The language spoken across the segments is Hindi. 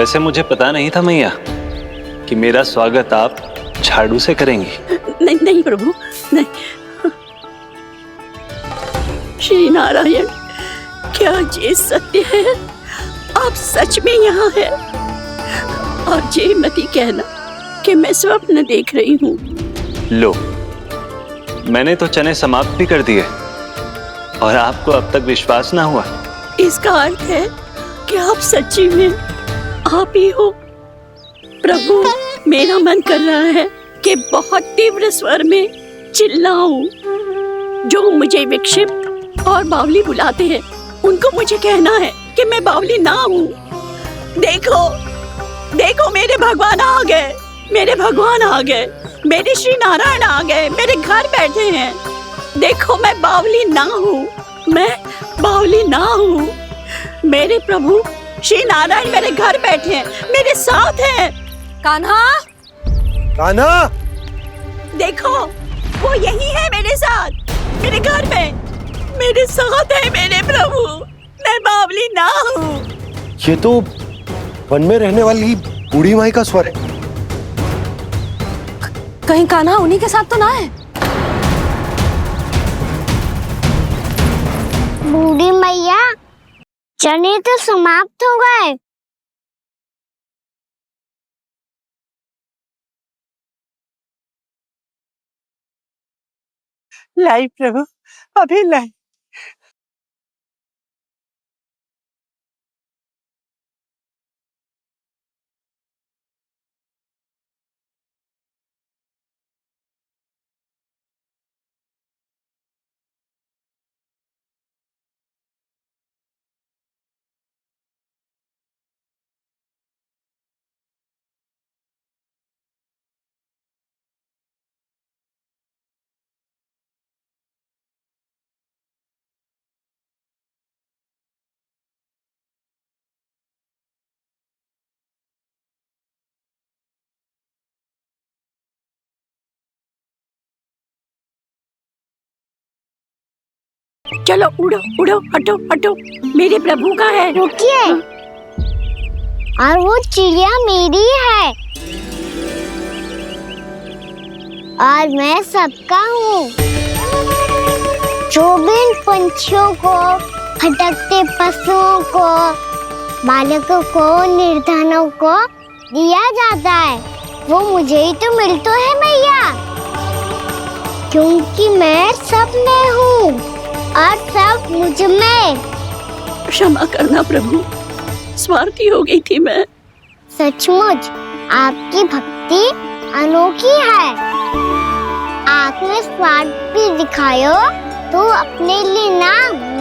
वैसे मुझे पता नहीं था मैया कि मेरा स्वागत आप झाड़ू से करेंगी। नहीं नहीं प्रभु, नहीं। श्री नारायण, क्या ये सत्य है? आप सच में यहाँ हैं? और ये मत ही कहना कि मैं स्वप्न देख रही हूँ। लो, मैंने तो चने समाप्त भी कर दिए और आपको अब तक विश्वास ना हुआ। इसका अर्थ है कि आप सच्ची में आप ही हो। प्रभु, मेरा मन कर रहा है कि बहुत तीव्र स्वर में चिल्लाऊं। जो मुझे विक्षिप्त और बावली बुलाते हैं, उनको मुझे कहना है कि मैं बावली ना हूँ। देखो, देखो, मेरे भगवान आ गए, मेरे भगवान आ गए, मेरे श्री नारायण आ गए, मेरे घर बैठे हैं। देखो, मैं बावली ना हूँ, मैं बावली ना हूँ। मेरे प्रभु श्री नारायण मेरे घर बैठे हैं, मेरे साथ हैं। कान्हा, कान्हा, देखो, वो यही है मेरे साथ, मेरे घर में, मेरे साथ है मेरे प्रभु। मैं बावली ना हूँ। ये तो वन में रहने वाली बूढ़ी माई का स्वर है। कहीं कान्हा उन्हीं के साथ तो ना है? बूढ़ी मैया, चने तो समाप्त हो गए। लाई प्रभु, अभी लाई। चलो उड़ो उड़ो, हटो हटो, मेरे प्रभु का है। रुकिए, और वो चिड़िया मेरी है और मैं सबका हूँ। जो भी इन पंछियों को, भटकते पशुओं को, बालकों को, निर्धनों को दिया जाता है, वो मुझे ही तो मिलता है मैया, क्योंकि मैं सब में हूँ और सब मुझ में। क्षमा करना प्रभु, स्वार्थी हो गई थी मैं। सचमुच आपकी भक्ति अनोखी है। आपने स्वार्थ भी दिखायो तो अपने लिए ना,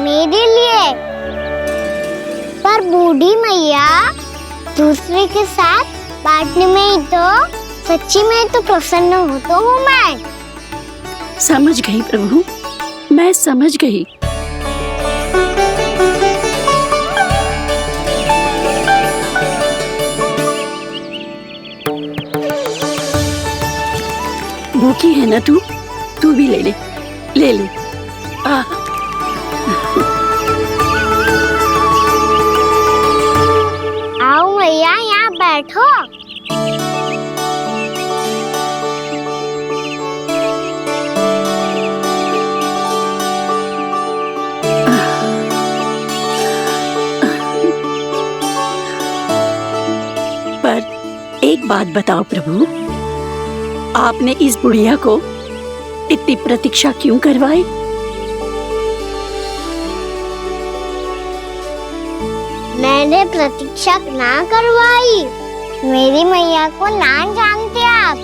मेरे लिए। पर बूढ़ी मैया, दूसरे के साथ बांटने में ही तो सच्ची में तो प्रसन्न होता हूँ मैं। समझ गई प्रभु, मैं समझ गई। भूखी है ना तू? तू भी ले ले, ले ले। आओ मैया, यहाँ बैठो। एक बात बताओ प्रभु, आपने इस बुढ़िया को इतनी प्रतीक्षा क्यों करवाई? मैंने प्रतीक्षा ना करवाई। मेरी मैया को ना जानते आप,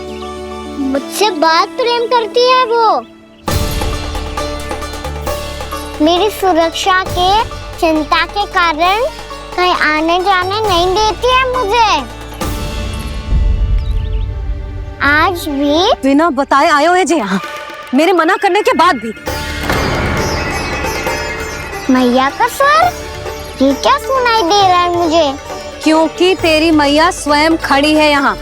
मुझसे बहुत प्रेम करती है वो। मेरी सुरक्षा के चिंता के कारण कहीं आने जाने नहीं देती है मुझे। आज भी बिना बताए आए हो जे यहाँ, मेरे मना करने के बाद भी। मैया का स्वर, ये क्या सुनाई दे रहा है मुझे? क्योंकि तेरी मैया स्वयं खड़ी है यहाँ।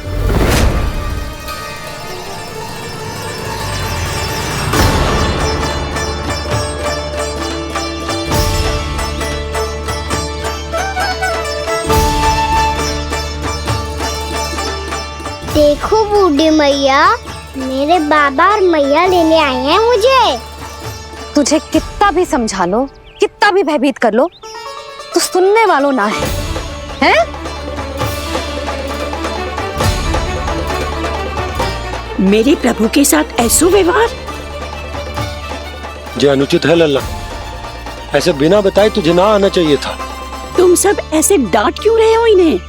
देखो बूढ़ी मैया, मेरे बाबा और मैया लेने आए हैं मुझे। तुझे कितना भी समझा लो, कितना भी भयभीत कर लो, तो सुनने वालों ना है, हैं? मेरे प्रभु के साथ ऐसा व्यवहार जो अनुचित है लल्ला। ऐसे बिना बताए तुझे ना आना चाहिए था। तुम सब ऐसे डांट क्यों रहे हो इन्हें?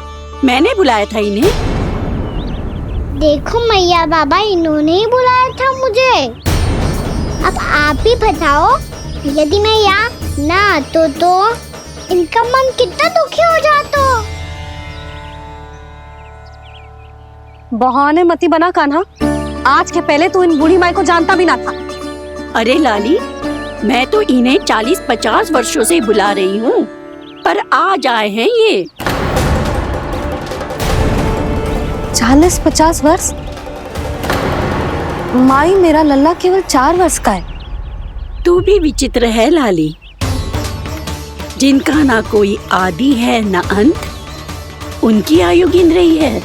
मैंने बुलाया था इन्हें। देखो मैया बाबा, इन्होंने ही बुलाया था मुझे। अब आप ही बताओ, यदि मैं यहाँ ना आतो तो इनका मन कितना दुखी हो जाता। बहाने मती बना कान्हा। आज के पहले तू इन बूढ़ी माई को जानता भी ना था। अरे लाली, मैं तो इन्हें 40-50 वर्षों से बुला रही हूँ, पर आज आए हैं ये। 40-50 वर्ष? माई, मेरा लल्ला केवल 4 वर्ष का है। तू भी विचित्र है लाली। जिनका ना कोई आदि है ना अंत, उनकी आयु गिन रही है।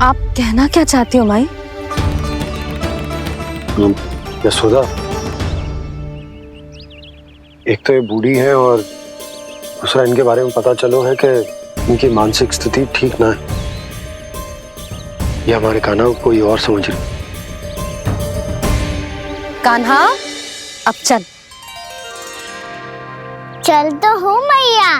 आप कहना क्या चाहती हो माई? यशोदा, एक तो ये बूढ़ी है और दूसरा इनके बारे में पता चलो है कि इनकी मानसिक स्थिति ठीक ना है। ये हमारे कान्हा को कोई और समझ रही। कान्हा, अब चल। चल तो हूँ मैया।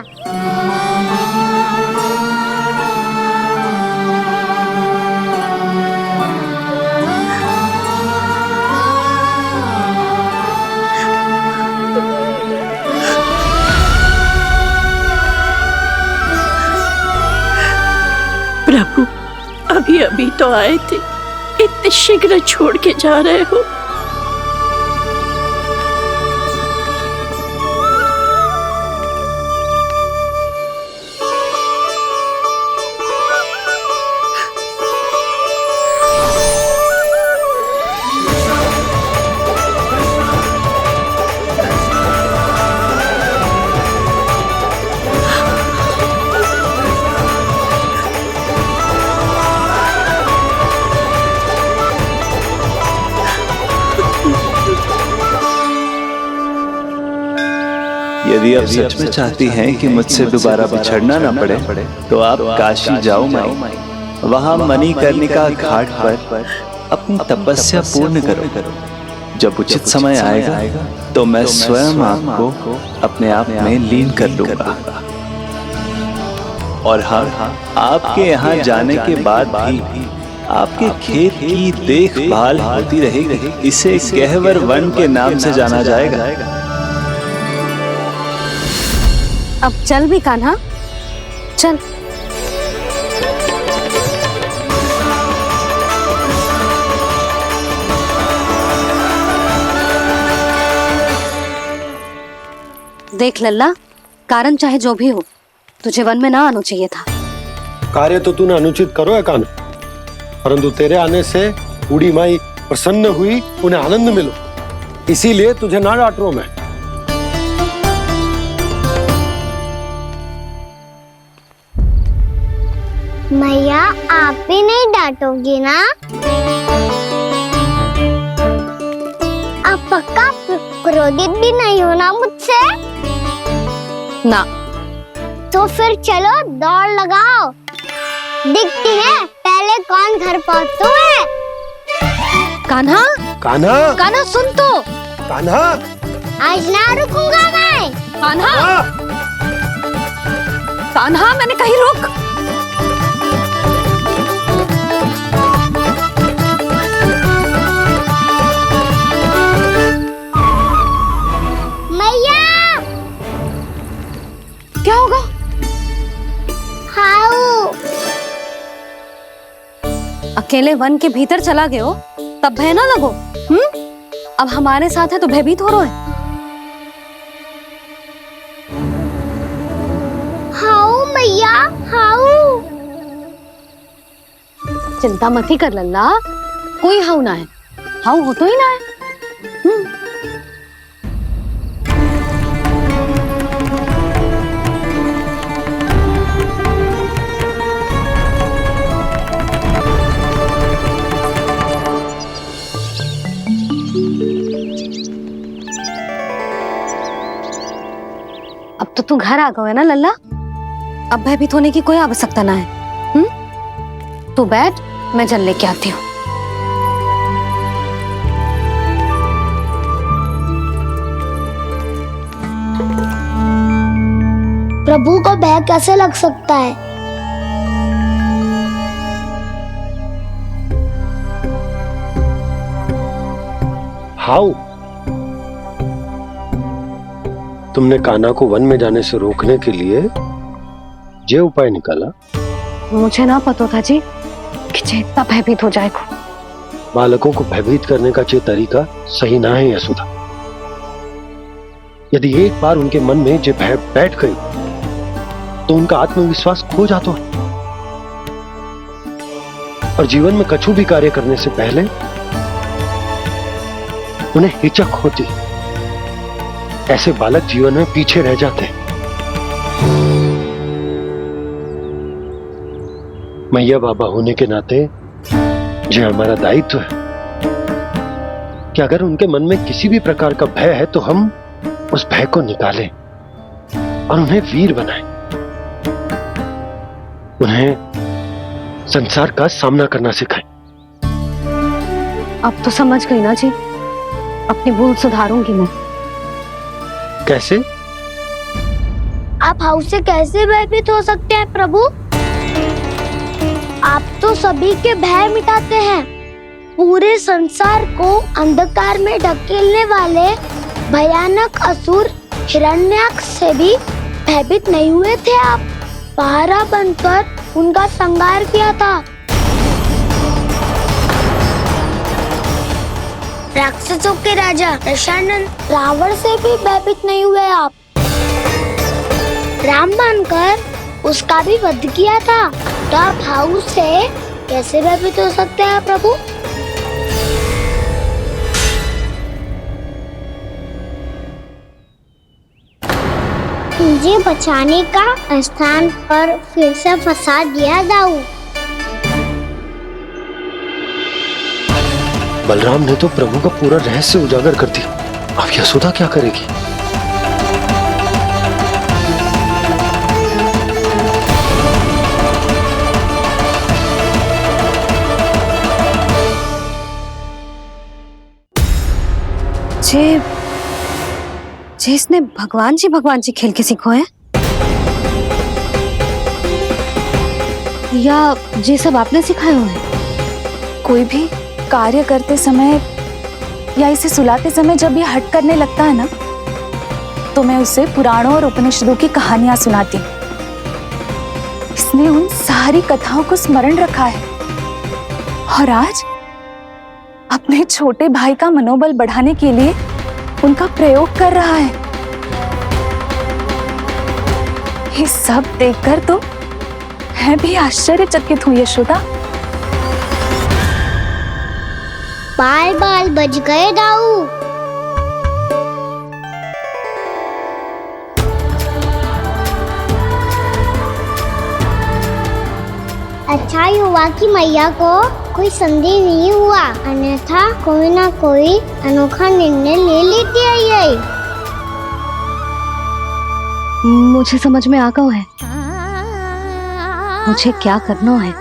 प्रभु, अभी अभी तो आए थे, इतने शीघ्र छोड़ के जा रहे हो। यदि आप सच में चाहती हैं कि मुझसे दोबारा बिछड़ना न पड़े, तो आप काशी जाओ माई। वहां मणिकर्णिका घाट पर अपनी तपस्या पूर्ण करो। जब उचित समय आएगा तो मैं स्वयं आपको अपने आप में लीन कर लूंगा। और हाँ, आपके यहाँ जाने के बाद भी आपके खेत की देखभाल होती रहेगी। इसे गहवर वन के नाम से जाना जाएगा। अब चल भी कान्हा, चल। देख लल्ला, कारण चाहे जो भी हो, तुझे वन में ना आना चाहिए था। कार्य तो तूने अनुचित करो है कान्हा, परंतु तेरे आने से बूढ़ी माई प्रसन्न हुई, उन्हें आनंद मिलो, इसीलिए तुझे ना डांट रहा हूं मैं। मैया, आप भी नहीं डांटोगी ना? आप पक्का क्रोधित भी नहीं हो ना मुझसे? ना। तो फिर चलो दौड़ लगाओ, दिखती है पहले कौन घर पहुंचता है। कान्हा, कान्हा, कान्हा सुन तो। कान्हा, आज ना रुकूंगा मैं। कान्हा, कान्हा, मैंने कहीं रुक। मैया, क्या होगा? हाउ अकेले वन के भीतर चला गए हो, तब भय ना लगो। अब हमारे साथ है तो भयभीत हो रहे हैं। हाउ मैया, हाउ। चिंता मत ही कर लल्ला, कोई हाउ ना है। हाउ हो तो ही ना है। तो तू घर आ गए ना लल्ला, अब भयभीत होने की कोई आवश्यकता ना है। तू बैठ, मैं जल लेके आती हूँ। प्रभु को भय कैसे लग सकता है? हाउ? तुमने कान्हा को वन में जाने से रोकने के लिए ये उपाय निकाला? मुझे ना पता था जी कि जे इतना भयभीत हो जाएगा। बालकों को भयभीत करने का ये तरीका सही ना है यशोदा। यदि एक बार उनके मन में ये भय बैठ गई तो उनका आत्मविश्वास खो जाता है और जीवन में कछु भी कार्य करने से पहले उन्हें हिचक होती। ऐसे बालक जीवन में पीछे रह जाते हैं। मैया बाबा होने के नाते ये हमारा दायित्व है कि अगर उनके मन में किसी भी प्रकार का भय है तो हम उस भय को निकालें और उन्हें वीर बनाएं। उन्हें संसार का सामना करना सिखाएं। अब तो समझ गई ना जी, अपनी भूल सुधारूंगी मैं। कैसे? आप हाउ से कैसे भयभीत हो सकते हैं प्रभु? आप तो सभी के भय मिटाते हैं। पूरे संसार को अंधकार में ढकेलने वाले भयानक असुर हिरण्याक्ष से भी भयभीत नहीं हुए थे आप। पहरा बनकर उनका संहार किया था। राक्षसों के राजा दशानन रावण से भी भयभीत नहीं हुए आप। राम बनकर उसका भी वध किया था। तो आप हाउ से कैसे भयभीत हो सकते हैं प्रभु? मुझे बचाने का स्थान पर फिर से फंसा दिया दाऊ। बलराम ने तो प्रभु का पूरा रहस्य उजागर कर दिया। अब यशोदा क्या करेगी? जे इसने भगवान जी खेल के सीखो है, या ये सब आपने सिखाए हुए हैं? कोई भी कार्य करते समय या इसे सुलाते समय जब ये हट करने लगता है ना, तो मैं उसे पुराणों और उपनिषदों की कहानियां सुनाती हूँ। इसने उन सारी कथाओं को स्मरण रखा है और आज अपने छोटे भाई का मनोबल बढ़ाने के लिए उनका प्रयोग कर रहा है। ये सब देखकर तो मैं भी आश्चर्यचकित हूँ यशोदा। बाल बच गए दाऊ। अच्छा ही हुआ कि मैया को कोई संदेह नहीं हुआ, अन्यथा कोई ना कोई अनोखा निर्णय ले लेती है ये। मुझे समझ में आ गया है मुझे क्या करना है।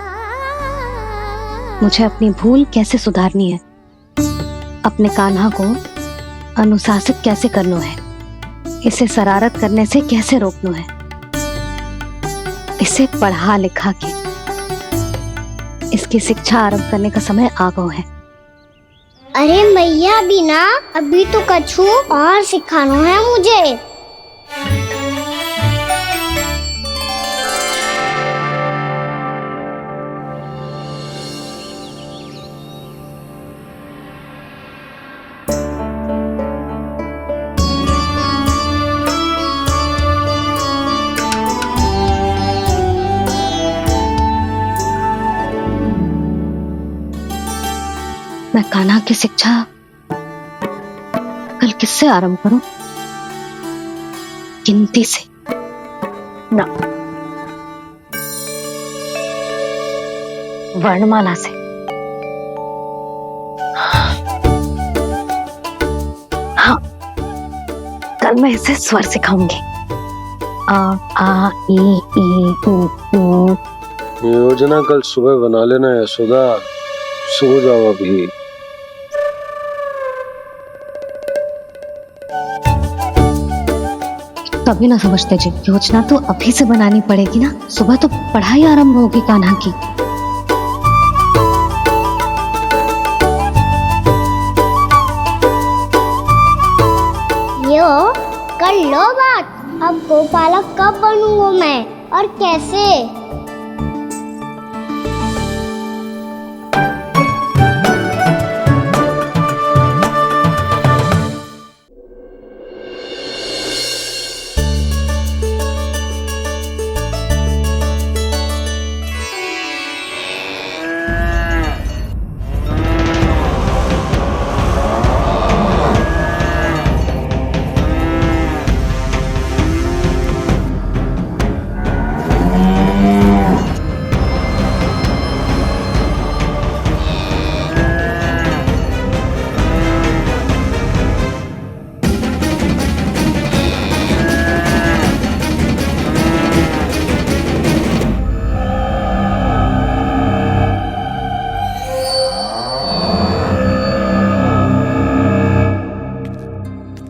मुझे अपनी भूल कैसे सुधारनी है, अपने कान्हा को अनुशासित कैसे करना है, इसे शरारत करने से कैसे रोकना है, इसे पढ़ा लिखा के इसकी शिक्षा आरंभ करने का समय आ गया है। अरे मैया बिना अभी तो कछु और सिखाना है मुझे। मैं कान्हा की शिक्षा कल किससे आरंभ करूं? गिनती से ना, वर्णमाला से। हाँ, कल मैं इसे स्वर सिखाऊंगी। आ ई उ ऊ। योजना कल सुबह बना लेना यशोदा, सो जाओ अभी। कभी ना समझते जी, योजना तो अभी से बनानी पड़ेगी ना, सुबह तो पढ़ाई आरंभ होगी कान्हा की। यो कर लो बात, अब गोपालक कब बनूंगा मैं और कैसे?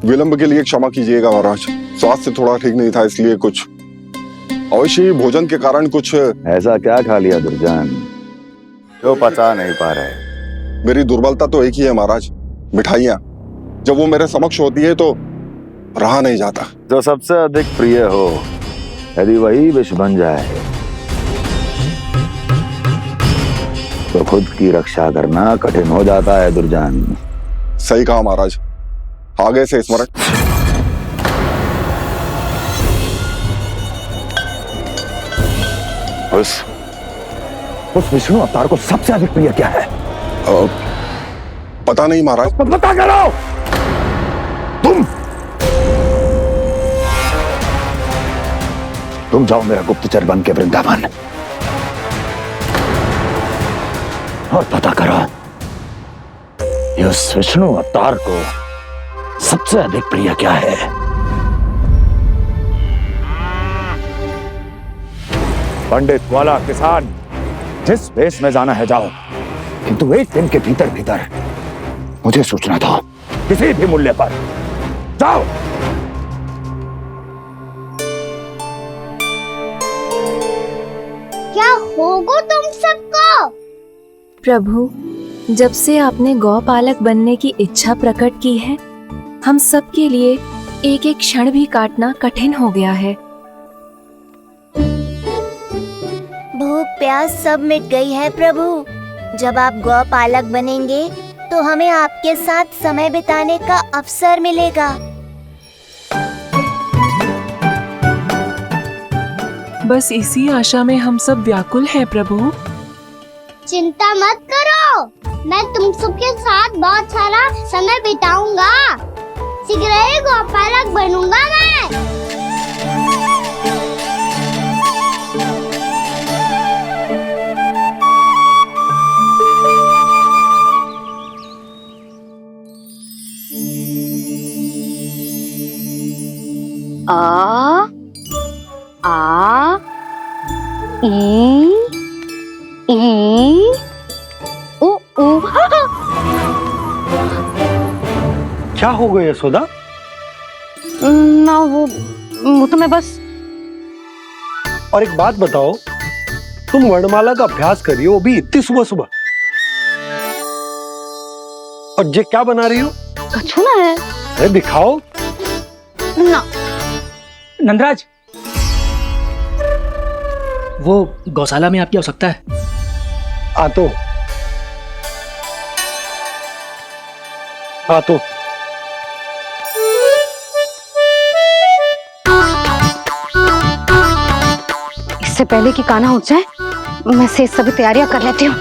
विलंब के लिए क्षमा कीजिएगा महाराज, स्वास्थ्य थोड़ा ठीक नहीं था, इसलिए कुछ अवश्य ही भोजन के कारण कुछ। ऐसा क्या खा लिया दुर्जन जो पचा नहीं पा रहे? मेरी दुर्बलता तो एक ही है महाराज, मिठाइयाँ। जब वो मेरे समक्ष होती है तो रहा नहीं जाता। जो सबसे अधिक प्रिय हो, यदि वही विष बन जाए तो खुद की रक्षा करना कठिन हो जाता है दुर्जन। सही कहा महाराज, आगे से स्मरण। उस विष्णु अवतार को सबसे अधिक प्रिय क्या है? पता नहीं महाराज। पता करो। तुम जाओ मेरा गुप्तचर बन के वृंदावन और पता करो इस विष्णु अवतार को सबसे अधिक प्रिय क्या है। पंडित वाला किसान, जिस वेश में जाना है जाओ, किंतु एक दिन के भीतर भीतर मुझे सूचना दो, किसी भी मूल्य पर। जाओ। क्या होगा तुम सबको? प्रभु, जब से आपने गौपालक बनने की इच्छा प्रकट की है, हम सब के लिए एक एक क्षण भी काटना कठिन हो गया है। भूख प्यास सब मिट गई है प्रभु। जब आप गौपालक बनेंगे तो हमें आपके साथ समय बिताने का अवसर मिलेगा। बस इसी आशा में हम सब व्याकुल हैं प्रभु। चिंता मत करो, मैं तुम सबके साथ बहुत सारा समय बिताऊंगा। शीघ्र ही गोपालक बनूंगा मैं। आ ई उ ऊ। क्या हो गया यशोदा? ना वो तो मैं बस। और एक बात बताओ, तुम वर्णमाला का अभ्यास कर रही हो, वो भी इतनी सुबह सुबह, और ये क्या बना रही हो? कछुआ है। अरे दिखाओ ना। नंदराज, वो गौशाला में आपकी आवश्यकता है। आ तो इससे पहले कि कान्हा उठ जाए, मैं से सभी तैयारियां कर लेती हूँ।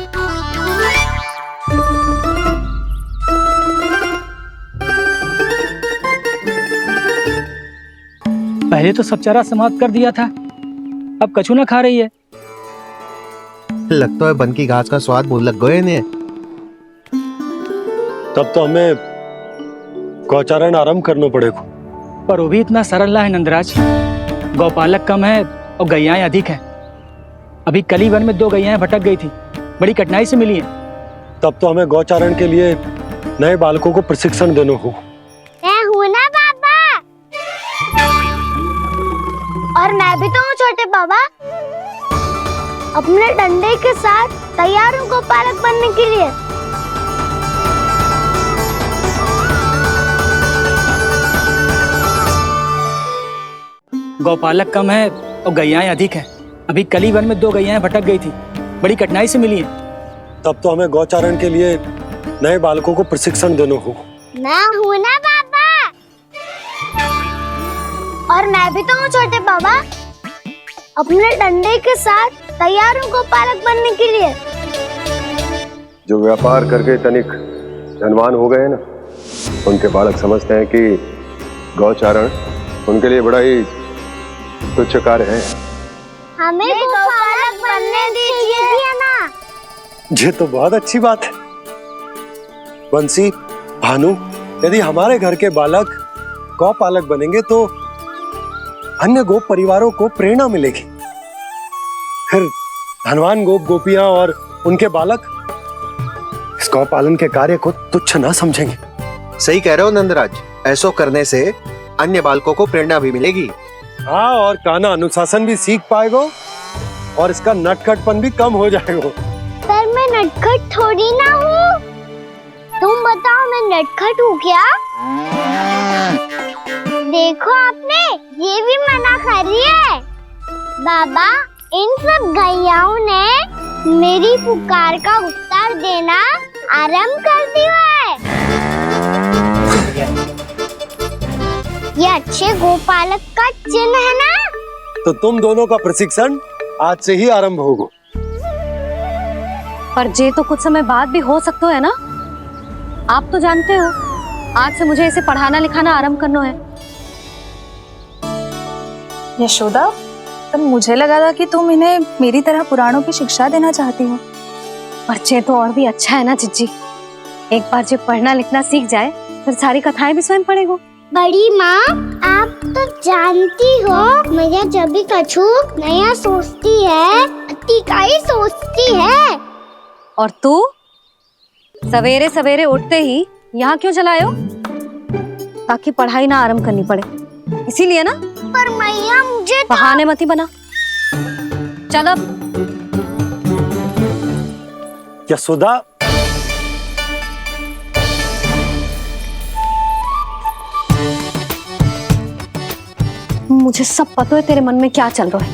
पहले तो सब चारा समाप्त कर दिया था, अब कछुआ खा रही है। लगता है बन की घास का स्वाद बहुत लग गए ने। तब तो हमें गौचारण आरंभ करना पड़ेगा। पर वो भी इतना सरल ना है नंदराज। गौपालक कम है और गैयाएं अधिक हैं। अभी कली वन में 2 गैयाएं भटक गई थी, बड़ी कठिनाई से मिली हैं। तब तो हमें गौचारण के लिए नए बालकों को प्रशिक्षण देना हो। मैं हूँ ना बाबा, और मैं भी तो हूँ छोटे बाबा। अपने डंडे के साथ तैयार हूँ गौपालक बनने के लिए। गौपालक कम है और गैयाएं अधिक हैं। अभी कली वन में 2 गैयाएं भटक गई थी, बड़ी कठिनाई से मिली हैं। तब तो हमें गौचारण के लिए नए बालकों को प्रशिक्षण देना हो। मैं हूँ ना बाबा, और मैं भी तो हूँ छोटे बाबा। अपने डंडे के साथ तैयार हूँ गौपालक बनने के लिए। जो व्यापार करके तनिक धनवान हो गए ना, उनके बालक समझते हैं कि गौचारण उनके लिए बड़ा ही तुच्छ कार्य है। हमें गौपालक बनने दीजिए ना। ये तो बहुत अच्छी बात है। बंसी, भानु, यदि हमारे घर के बालक गौपालक बनेंगे तो अन्य गोप परिवारों को प्रेरणा मिलेगी। फिर धनवान गोप गोपियां और उनके बालक इस गौपालन के कार्य को तुच्छ ना समझेंगे। सही कह रहे हो नंदराज, ऐसा करने से अन्य बालकों को प्रेरणा भी मिलेगी। हाँ, और कान्हा अनुशासन भी सीख पाएगा और इसका नटखटपन भी कम हो जाएगा। पर मैं नटखट थोड़ी ना हूँ। तुम बताओ, मैं नटखट हूँ क्या? देखो आपने ये भी मना कर रही है। बाबा, इन सब गैयाओं ने मेरी पुकार का उत्तर देना आरंभ कर दिया है। ये अच्छे गोपालक का चिन्ह है ना? तो तुम दोनों का प्रशिक्षण आज से ही आरंभ होगा। पर जे तो कुछ समय बाद भी हो सकता है ना। आप तो जानते हो, आज से मुझे इसे पढ़ाना लिखाना आरंभ करना है। यशोदा, तब मुझे लगा था कि तुम इन्हें मेरी तरह पुराणों की शिक्षा देना चाहती हो। पर जे तो और भी अच्छा है ना जिज्जी। एक बार जो पढ़ना लिखना सीख जाए फिर सारी कथाएं भी स्वयं पढ़ेगो। बड़ी माँ, आप तो जानती हो मैया जब भी कछु नया सोचती है, अतिका ही सोचती है। और तू सवेरे सवेरे उठते ही यहाँ क्यों चलाए हो? ताकि पढ़ाई ना आरंभ करनी पड़े, इसीलिए ना। पर मैया मुझे बहाने मत ही बना। चल अब। यशोदा, मुझे सब पता है तेरे मन में क्या चल रहा है।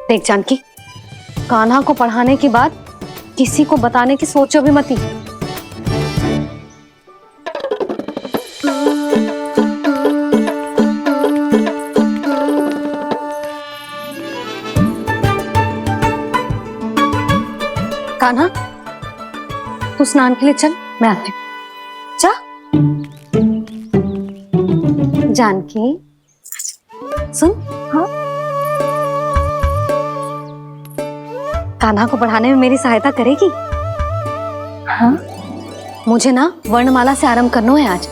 देख जानकी, कान्हा को पढ़ाने की बात किसी को बताने की सोचो भी मत ही। कान्हा, तू स्नान के लिए चल, मैं आती हूँ। जा। जानकी सुन। हाँ, कान्हा को पढ़ाने में मेरी सहायता करेगी? हाँ, मुझे ना वर्णमाला से आरंभ करना है आज।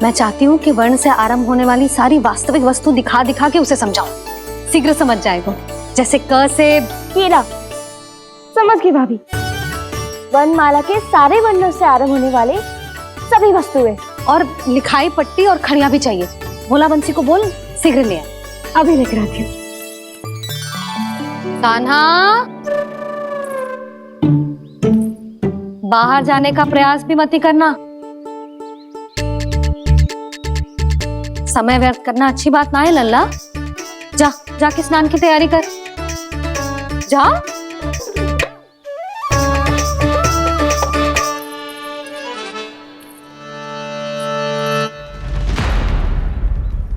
मैं चाहती हूँ कि वर्ण से आरंभ होने वाली सारी वास्तविक वस्तु दिखा दिखा के उसे समझाऊं। शीघ्र समझ जाएगा। जैसे क से कीड़ा। समझ गई भाभी। वर्णमाला के सारे वर्णों से आरंभ होने वाले सभी वस्तुएं, और लिखाई पट्टी और खड़िया भी चाहिए। भोला बंसी को बोल शीघ्र ले आ। अभी लेकर आती हूँ। कान्हा, बाहर जाने का प्रयास भी मत ही करना। समय व्यर्थ करना अच्छी बात ना है लल्ला। जा, जाके स्नान की तैयारी कर। जा।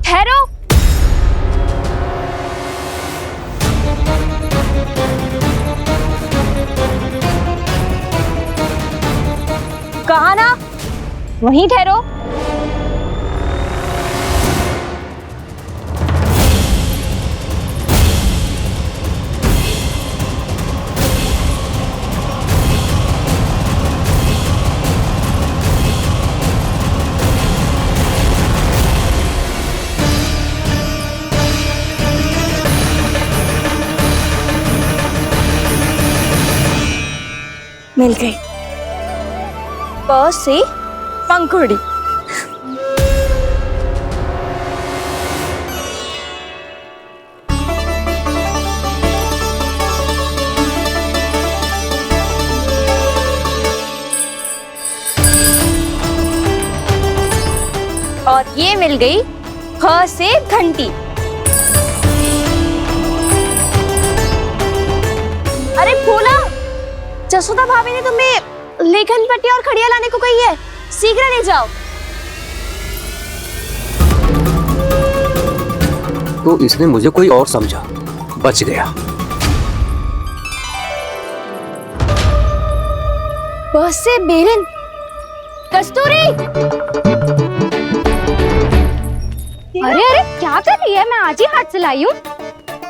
ठहरो। कहा ना, वहीं ठहरो। मिल गई। प से पंखुड़ी। और ये मिल गई ख से घंटी। अरे फूला, जसोदा भाभी ने तुम्हें लेखन पट्टी और खड़िया लाने को कही है, शीघ्र ले जाओ। तो इसने मुझे कोई और समझा, बच गया। बस से बेरन। कस्तूरी, अरे अरे क्या कर रही है? मैं आज ही हाथ से लाई हूँ।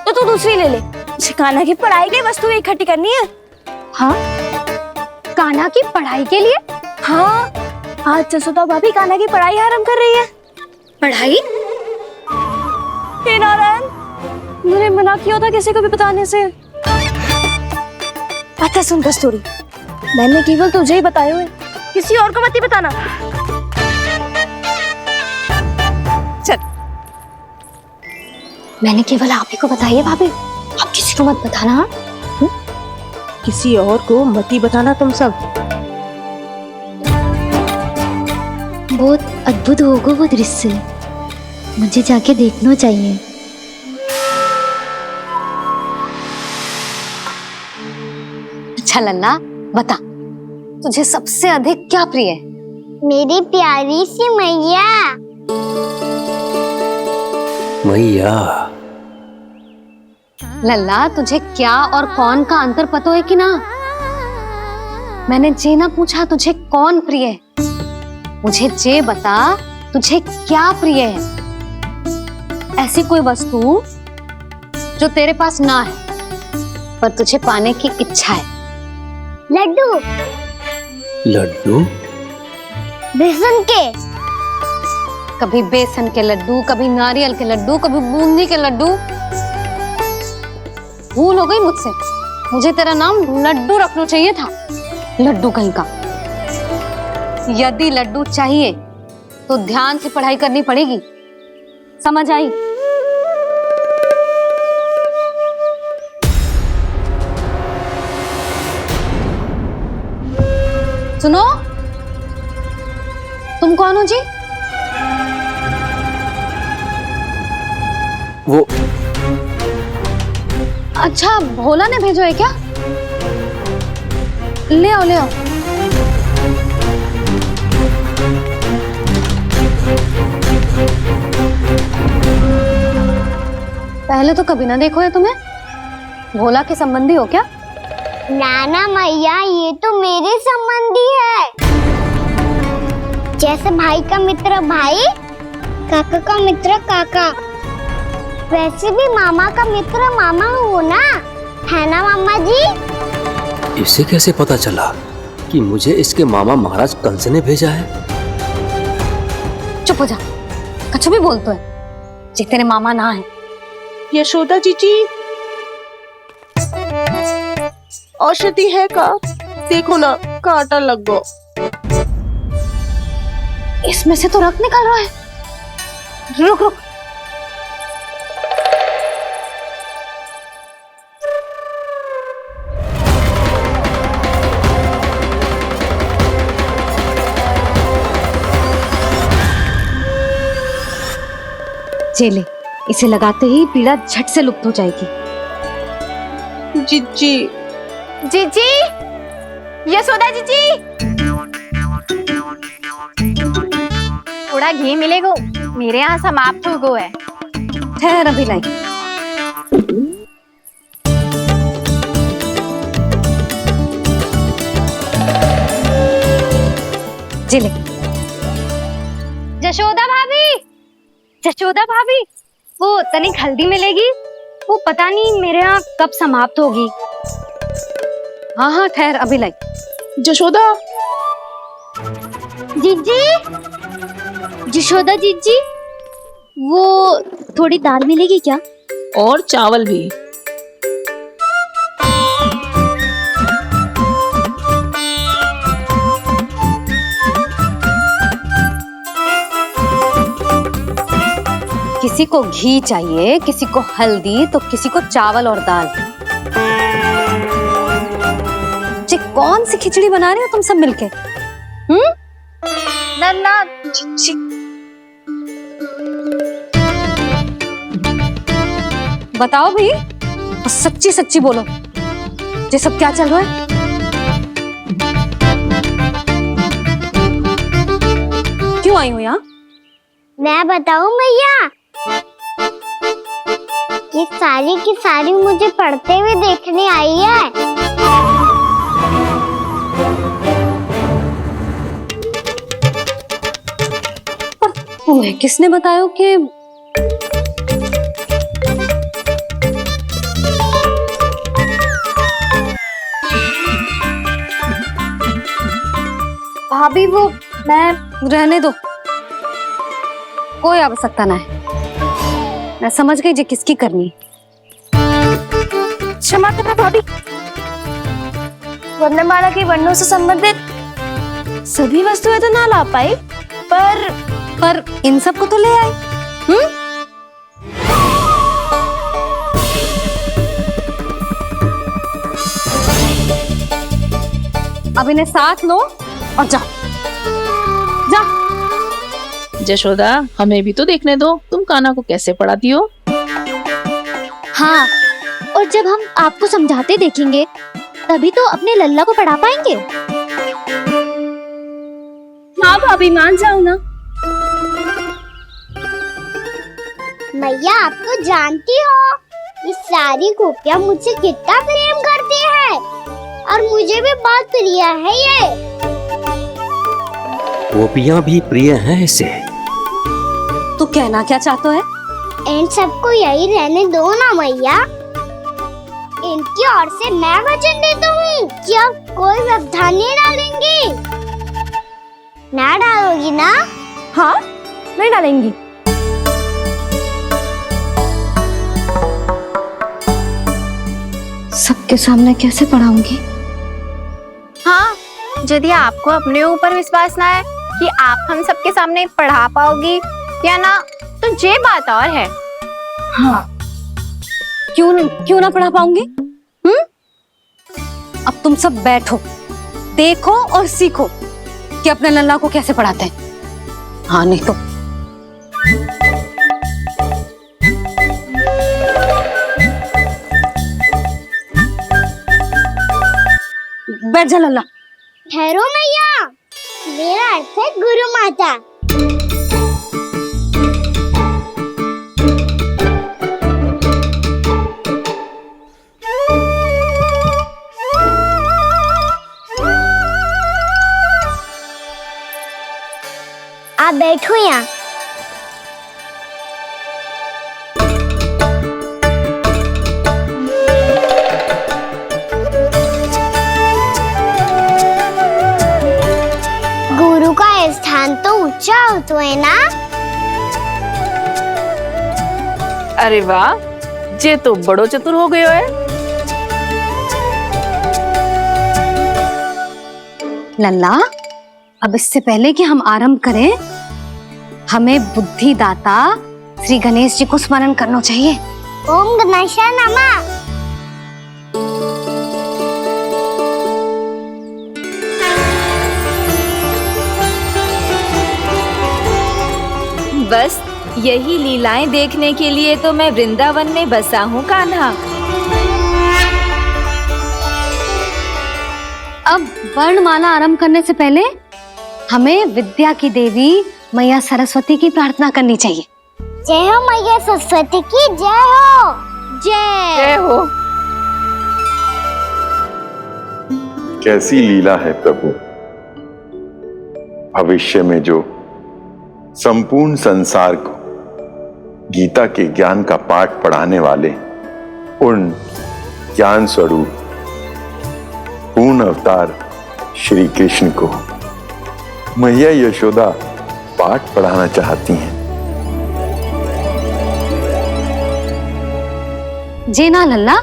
तो तू दूसरी ले ले। कान्हा की पढ़ाई की वस्तुएं इकट्ठी करनी है। हाँ, कान्हा की पढ़ाई के लिए? हाँ, आज जसोदा भाभी कान्हा की पढ़ाई आरंभ कर रही है। पढ़ाई? हे नारायण, मैंने मना किया था किसी को भी बताने से। अच्छा सुन कस्तूरी, मैंने केवल तुझे ही बताए हुए, किसी और को मत ही बताना। चल। मैंने केवल आप ही को बताई है भाभी, आप किसी को मत बताना। किसी और को मत ही बताना तुम सब। बहुत अद्भुत होगा वो दृश्य, मुझे जाके देखना चाहिए। अच्छा लल्ला, बता तुझे सबसे अधिक क्या प्रिय है? मेरी प्यारी सी मैया। मैया। लल्ला, तुझे क्या और कौन का अंतर पता है कि ना? मैंने जे ना पूछा तुझे कौन प्रिय है, मुझे जे बता तुझे क्या प्रिय है। ऐसी कोई वस्तु जो तेरे पास ना है पर तुझे पाने की इच्छा है। लड्डू। लड्डू? बेसन के। कभी बेसन के लड्डू, कभी नारियल के लड्डू, कभी बूंदी के लड्डू। भूल हो गई मुझसे, मुझे तेरा नाम लड्डू रखना चाहिए था। लड्डू कहीं का। यदि लड्डू चाहिए तो ध्यान से पढ़ाई करनी पड़ेगी, समझ आई? सुनो, तुम कौन हो जी? वो अच्छा, भोला ने भेजो है क्या? ले आओ ले आओ। पहले तो कभी ना देखो है तुम्हें। भोला के संबंधी हो क्या? नाना मैया, ये तो मेरे संबंधी है। जैसे भाई का मित्र भाई, काका का मित्र काका, वैसे भी मामा का मित्र मामा हो ना, है ना मामा जी? इसे कैसे पता चला कि मुझे इसके मामा महाराज कंस ने भेजा है? चुप हो जा, कछु भी बोलते है जे तेरे मामा ना है। यशोदा जीजी, औषधि है का? देखो ना, कांटा लग गो। इसमें से तो रक्त निकल रहा है। रुक रुक। चले, इसे लगाते ही पीड़ा झट से लुप्त हो जाएगी। जीजी, जीजी, यशोदा जीजी, थोड़ा घी मिलेगा? मेरे यहाँ समाप्त हो गो है। ठहर अभी लाई। जिले। जशोदा भाभी, जशोदा भाभी, वो तनिक हल्दी मिलेगी? वो पता नहीं मेरे यहाँ कब समाप्त होगी। हाँ हाँ ठहर अभी लाई। जशोदा, जीजी, जशोदा जीजी, वो थोड़ी दाल मिलेगी क्या? और चावल भी। किसी को घी चाहिए, किसी को हल्दी, तो किसी को चावल और दाल। जी कौन सी खिचड़ी बना रहे हो तुम सब मिलके? नन्ना बताओ भाई, सच्ची सच्ची बोलो, ये सब क्या चल रहा है? क्यों आई हो यहाँ? मैं बताऊं भैया, ये सारी की सारी मुझे पढ़ते हुए देखने आई है। तुम्हें किसने बताया कि भाभी वो मैं रहने दो, कोई आवश्यकता ना है। मैं समझ गई जी किसकी करनी। क्षमा करना भाभी, वर्णमाला के वर्णों से संबंधित सभी वस्तुएं तो ना ला पाई, पर इन सब को तो ले आए। अब इन्हें साथ लो और जाओ। जशोदा, हमें भी तो देखने दो तुम कान्हा को कैसे पढ़ाती हो। हाँ, और जब हम आपको समझाते देखेंगे तभी तो अपने लल्ला को पढ़ा पाएंगे। हाँ भाभी, मान जाओ ना। मैया, आप तो जानती हो ये सारी गोपियां मुझसे कितना प्रेम करती है, और मुझे भी बहुत प्रिय है ये। गोपियां भी प्रिय हैं इसे। तू कहना क्या चाहता है? इन सबको यही रहने दो ना मैया। इनकी ओर से मैं वचन देता हूँ कि अब कोई व्यवधान नहीं डालेंगी। ना डालोगी ना? हाँ, नहीं डालेंगी। सबके सामने कैसे पढ़ाऊंगी? हाँ, यदि आपको अपने ऊपर विश्वास ना है कि आप हम सबके सामने पढ़ा पाओगी या ना, तो ये बात और है। हाँ, क्यों ना पढ़ा पाऊंगी? अब तुम सब बैठो, देखो और सीखो कि अपने लल्ला को कैसे पढ़ाते हैं। हाँ, नहीं तो बैठ जा लल्ला। ठहरो मैया, मेरा अर्थ है गुरु माता। आप बैठो यहाँ। गुरु का स्थान तो ऊंचा होता है ना? अरे वाह, जे तो बड़ो चतुर हो गयो है। लल्ला, अब इससे पहले कि हम आरंभ करें, हमें बुद्धिदाता श्री गणेश जी को स्मरण करना चाहिए। ओम गणेशाय नमः। बस यही लीलाएं देखने के लिए तो मैं वृंदावन में बसा हूँ कान्हा। अब वर्णमाला आरंभ करने से पहले हमें विद्या की देवी मैया सरस्वती की प्रार्थना करनी चाहिए। जय हो मैया सरस्वती की, जय हो। जय हो। कैसी लीला है प्रभु। भविष्य में जो संपूर्ण संसार को गीता के ज्ञान का पाठ पढ़ाने वाले उन ज्ञान स्वरूप पूर्ण अवतार श्री कृष्ण को मैया यशोदा पाठ पढ़ाना चाहती हैं। जी ना लल्ला,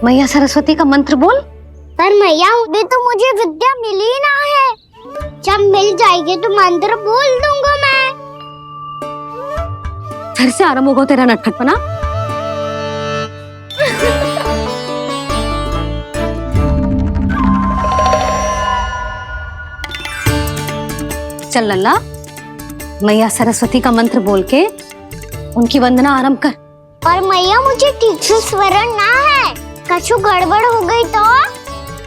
मैया सरस्वती का मंत्र बोल। पर मैया, अभी तो मुझे विद्या मिली ना है। जब मिल जाएगी तो मंत्र बोल दूंगा मैं। फिर से आरंभ होगा तेरा नटखटपना। चल लल्ला, मैया सरस्वती का मंत्र बोल के उनकी वंदना आरंभ कर। और मैया मुझे ठीक से स्मरण ना है, कछु गड़बड़ हो गई तो?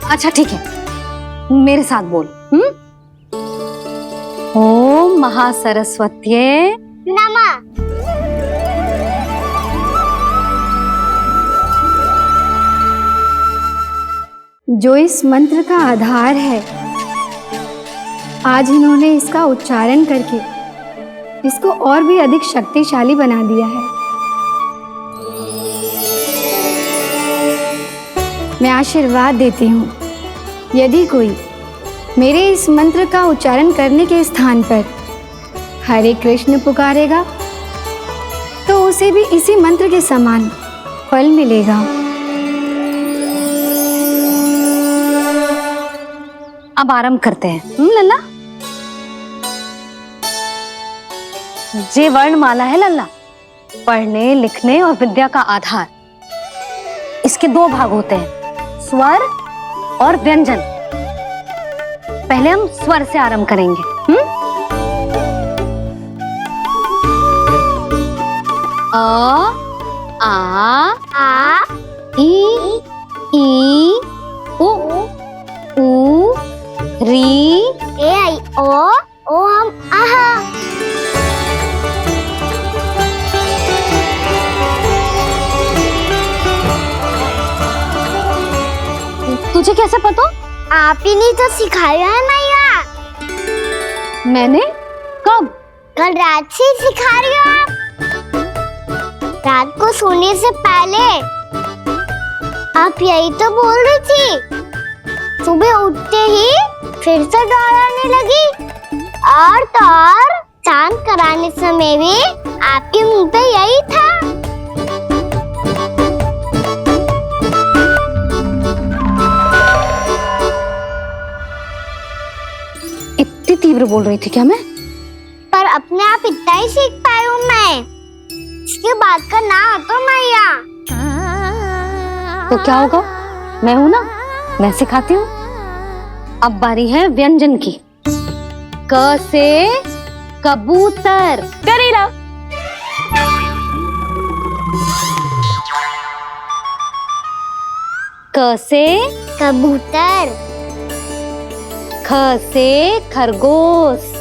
अच्छा ठीक है, मेरे साथ बोल। ओम महासरस्वत्ये नमः। जो इस मंत्र का आधार है, आज इन्होंने इसका उच्चारण करके इसको और भी अधिक शक्तिशाली बना दिया है। मैं आशीर्वाद देती हूँ, यदि कोई मेरे इस मंत्र का उच्चारण करने के स्थान पर हरे कृष्ण पुकारेगा तो उसे भी इसी मंत्र के समान फल मिलेगा। अब आरंभ करते हैं। लल्ला, जे वर्णमाला है लल्ला, पढ़ने लिखने और विद्या का आधार। इसके दो भाग होते हैं, स्वर और व्यंजन। पहले हम स्वर से आरंभ करेंगे। अ, आ, ई, उ, री, ए आई ओ हम आहा। तुझे कैसे पता? आप ही ने तो सिखाया है मैया। मैंने? कब? कल रात से सिखा रही हो आप। रात को सोने से पहले आप यही तो बोल रही थी। सुबह उठते ही फिर से दोहराने लगी, और तो और चांद कराने समय भी आपके मुंह पे यही था। इतनी तीव्र बोल रही थी क्या मैं? पर अपने आप इतना ही सीख पाई हूँ मैं। इसके बाद का ना तो मैया। तो क्या होगा? मैं हूं ना, मैं सिखाती हूँ। अब बारी है व्यंजन की। क से कबूतर। करेला। क से कबूतर। ख से खरगोश।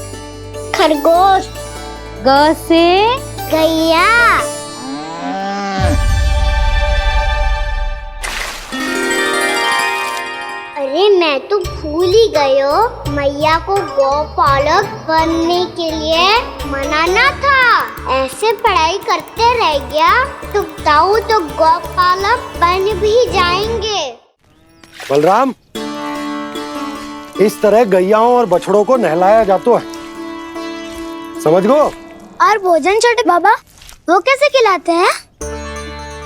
खरगोश। ग से गैया। अरे मैं तो भूल ही गई हो, मैया को गौपालक बनने के लिए मनाना था। ऐसे पढ़ाई करते रह गया तो ताऊ तो गौपालक बन भी जाएंगे। बलराम, इस तरह गैयाओं और बछड़ों को नहलाया जाता है, समझ गो? और भोजन छोटे बाबा, वो कैसे खिलाते हैं?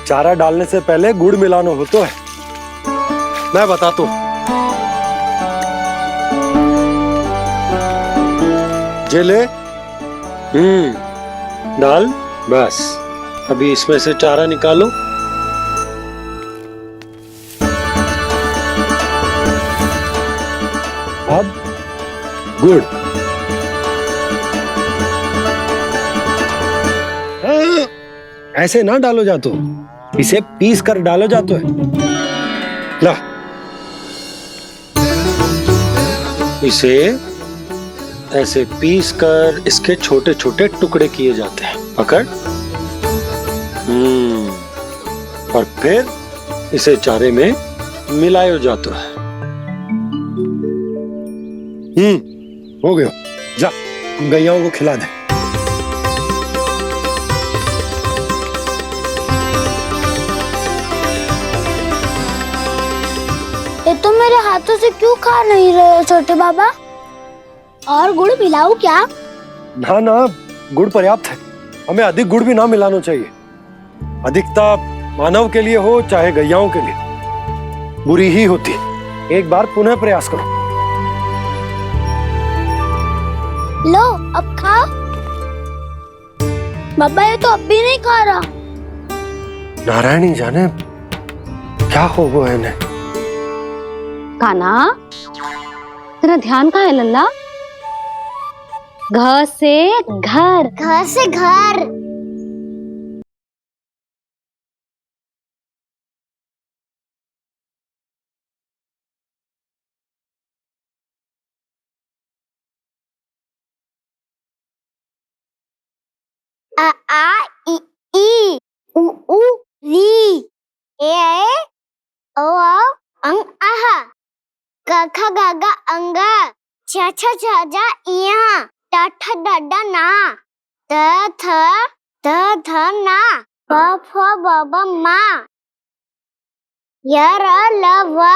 चारा डालने से पहले गुड़ मिलाना होता है, मैं बताता हूँ। जे ले, डाल, बस। अभी इसमें से चारा निकालो। अब गुड़। ऐसे ना डालो जातो, इसे पीस कर डालो जातो है। ला, इसे ऐसे पीस कर इसके छोटे छोटे टुकड़े किए जाते हैं। पकड़। और फिर इसे चारे में मिलाया जाता है। हो गया, जा गैयाओं को खिला दे। ये तो मेरे हाथों से क्यों खा नहीं रहे हो छोटे बाबा? और गुड़ मिलाऊं क्या? ना ना, गुड़ पर्याप्त है। हमें अधिक गुड़ भी ना मिलाना चाहिए। अधिकता मानव के लिए हो चाहे गैयाओं के लिए बुरी ही होती। एक बार पुनः प्रयास करो। लो, अब खाओ। बाबा ये तो अब भी नहीं खा रहा। नारायणी जाने क्या हो गया इन्हें। कान्हा, तेरा ध्यान कहाँ है लल्ला? घर से घर। घर से घर। आ आ इ ई उ ऊ री ए ओ अंग आह क ख ग घ अंग छ छ छ ज इया ट ठ ड ड ना त थ ना प फ ब ब मा य र ल व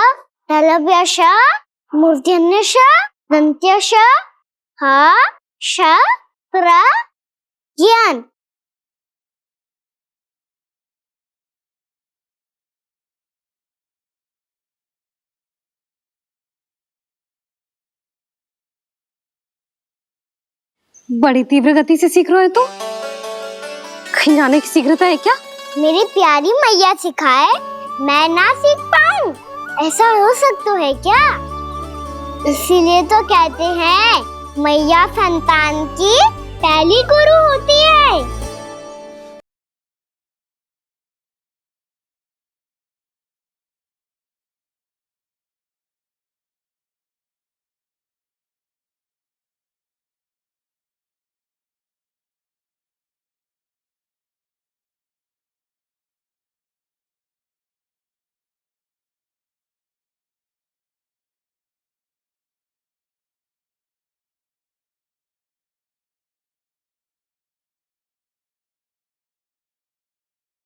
तलव्य श मूर्धन्य श दन्त्य श ह श प्र ज्ञान। बड़ी तीव्र गति से सीख रहे हो तो कहीं जाने की शीघ्रता है क्या? मेरी प्यारी मैया सिखाए मैं ना सीख पाऊं, ऐसा हो सकता है क्या? इसीलिए तो कहते हैं मैया संतान की पहली गुरु होती है।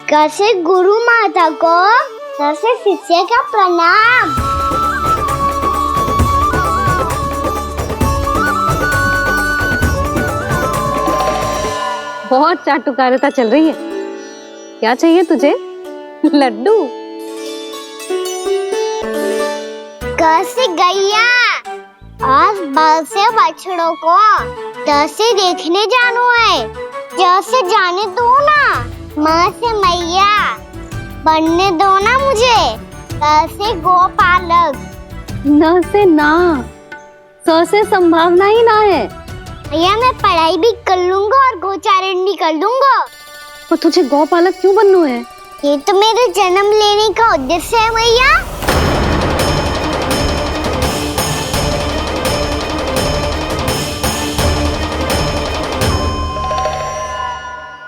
कैसे गुरु माता को कैसे शिष्य का प्रणाम। बहुत चाटुकारिता चल रही है। क्या चाहिए तुझे? लड्डू? कैसे गैया आज बाल से बछड़ों को कैसे देखने जानो है, जैसे जाने दो ना, माँ से मैया बनने दो ना मुझे, कैसे गोपालक। न से ना, स से संभावना ही ना है। भैया मैं पढ़ाई भी कर लूंगा और गोचारण भी कर लूंगा। तो तुझे गौपालक क्यों बनना है? ये तो मेरे जन्म लेने का उद्देश्य है भैया।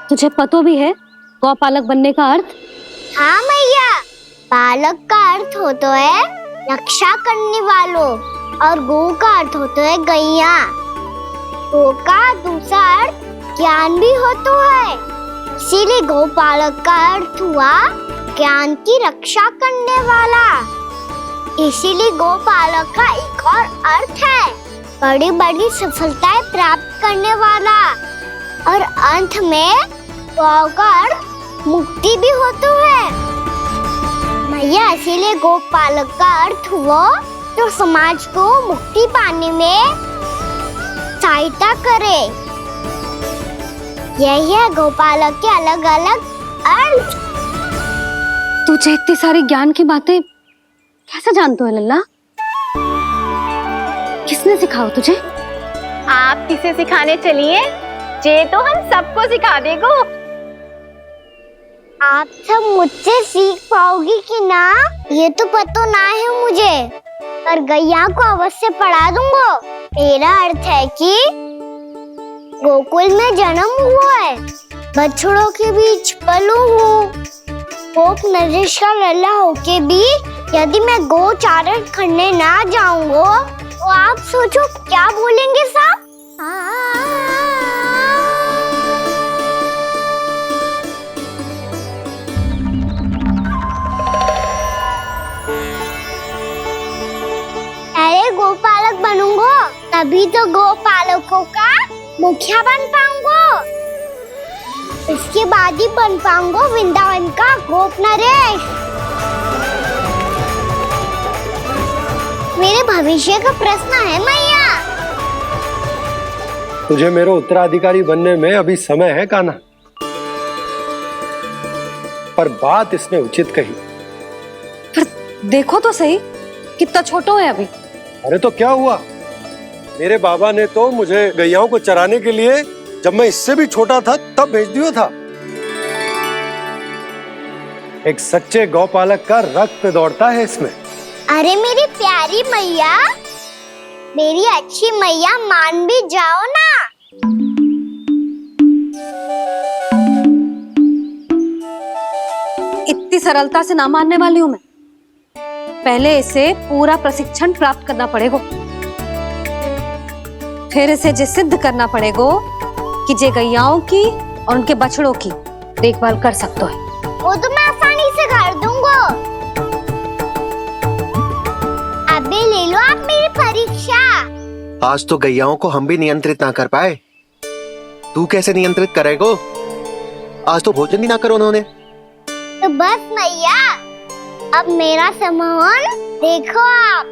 तुझे पता भी है गौपालक बनने का अर्थ? हाँ मैया, पालक का अर्थ होता है रक्षा करने वालों और गौ का अर्थ होता है गैया। गौ का दूसरा अर्थ ज्ञान भी होता है, इसीलिए गौपालक का अर्थ हुआ ज्ञान की रक्षा करने वाला। इसीलिए गौपालक का एक और अर्थ है बड़ी बड़ी सफलताएं प्राप्त करने वाला, और अंत में गौ का अर्थ मुक्ति भी होता है। भैया इसीलिए गोपालक का अर्थ हुआ जो समाज को मुक्ति पाने में सहायता करे। यही है गोपालक के अलग अलग अर्थ। तुझे इतनी सारी ज्ञान की बातें कैसे जानते हो लल्ला? किसने सिखाओ तुझे? आप किसे सिखाने चलिए, जे तो हम सबको सिखा देगो। आप सब मुझसे सीख पाओगी कि ना ये तो पता ना है मुझे, पर गैया को अवश्य पढ़ा दूंगा। मेरा अर्थ है कि गोकुल में जन्म हुआ है, बछड़ों के बीच पलू हूँ, गोप नरेश का लल्ला होके भी यदि मैं गोचारण करने ना जाऊंगा तो आप सोचो क्या बोलेंगे साहब? अरे गोपालक बनूंगा तभी तो गोपालकों का मुखिया बन पाऊंगा, इसके बाद ही बन पाऊंगा वृंदावन का गोप नरेश। मेरे भविष्य का प्रश्न है मैया। तुझे मेरा उत्तराधिकारी बनने में अभी समय है कान्हा। पर बात इसने उचित कही। देखो तो सही, कितना छोटो है अभी। अरे तो क्या हुआ, मेरे बाबा ने तो मुझे गैयाओं को चराने के लिए जब मैं इससे भी छोटा था तब भेज दिया था। एक सच्चे गौपालक का रक्त दौड़ता है इसमें। अरे मेरी प्यारी मैया, मेरी अच्छी मैया, मान भी जाओ ना। इतनी सरलता से ना मानने वाली हूं मैं। पहले इसे पूरा प्रशिक्षण प्राप्त करना पड़ेगा, फिर इसे जे सिद्ध करना पड़ेगा कि जे गैयाओं की और उनके बछड़ों की देखभाल कर सकते है। वो तो मैं आसानी से कर दूंगा। अबे ले लो आप मेरी परीक्षा। आज तो गैयाओं को हम भी नियंत्रित ना कर पाए, तू कैसे नियंत्रित करेगो? आज तो भोजन ही ना करो उन्होंने। तो बस मैया, अब मेरा सम्मान देखो आप।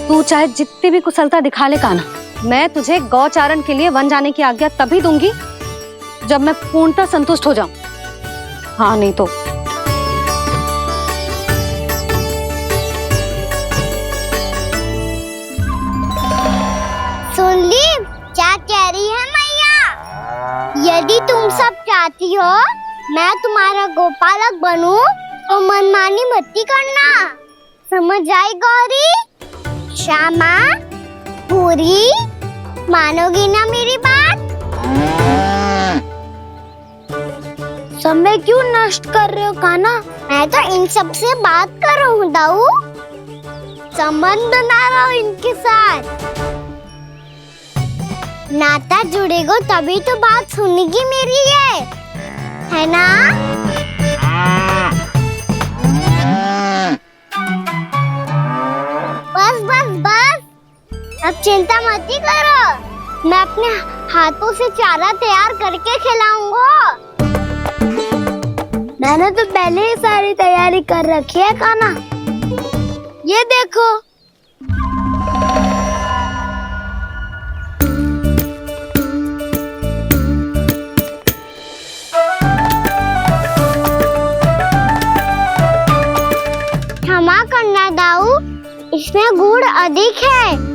तू चाहे जितनी भी कुशलता दिखा ले कान्हा, मैं तुझे गौचारण के लिए वन जाने की आज्ञा तभी दूंगी जब मैं पूर्णतः संतुष्ट हो जाऊं। हाँ नहीं तो सुन ली क्या कह रही है मैया? यदि तुम सब चाहती हो मैं तुम्हारा गोपालक बनूं तो मनमानी मत करना, समझ आई गौरी? श्यामा, पूरी, मानोगी ना मेरी बात? समय क्यों नष्ट कर रहे हो कान्हा? मैं तो इन सब से बात कर रहा हूँ दाऊ, संबंध बना रहा हूँ इनके साथ। नाता जुड़ेगा तभी तो बात सुनेगी मेरी ये, है ना? बस बस बस, अब चिंता मत ही करो, मैं अपने हाथों से चारा तैयार करके खिलाऊंगा। मैंने तो पहले ही सारी तैयारी कर रखी है कान्हा, ये देखो। क्षमा करना दाऊ, इसमें गुड़ अधिक है।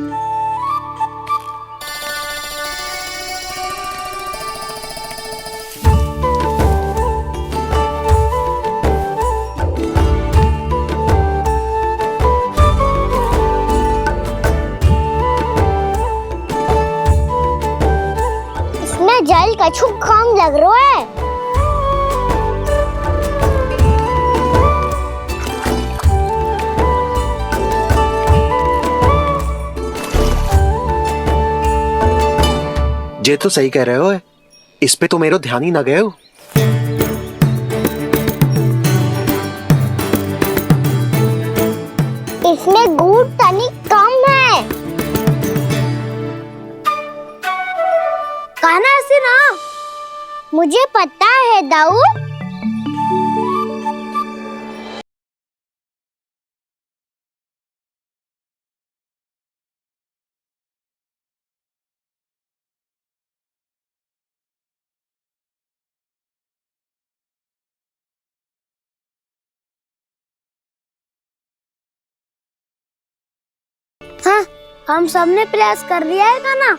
इसमें जल कछु कम लग रहा है। ये तो सही कह रहे हो, इस पे तो मेरो ध्यान ही ना गए हो। इसमें गुड़ तनिक कम है। कान्हा ऐसे ना, मुझे पता है दाऊ। हाँ, हम सबने प्रयास कर लिया है कान्हा,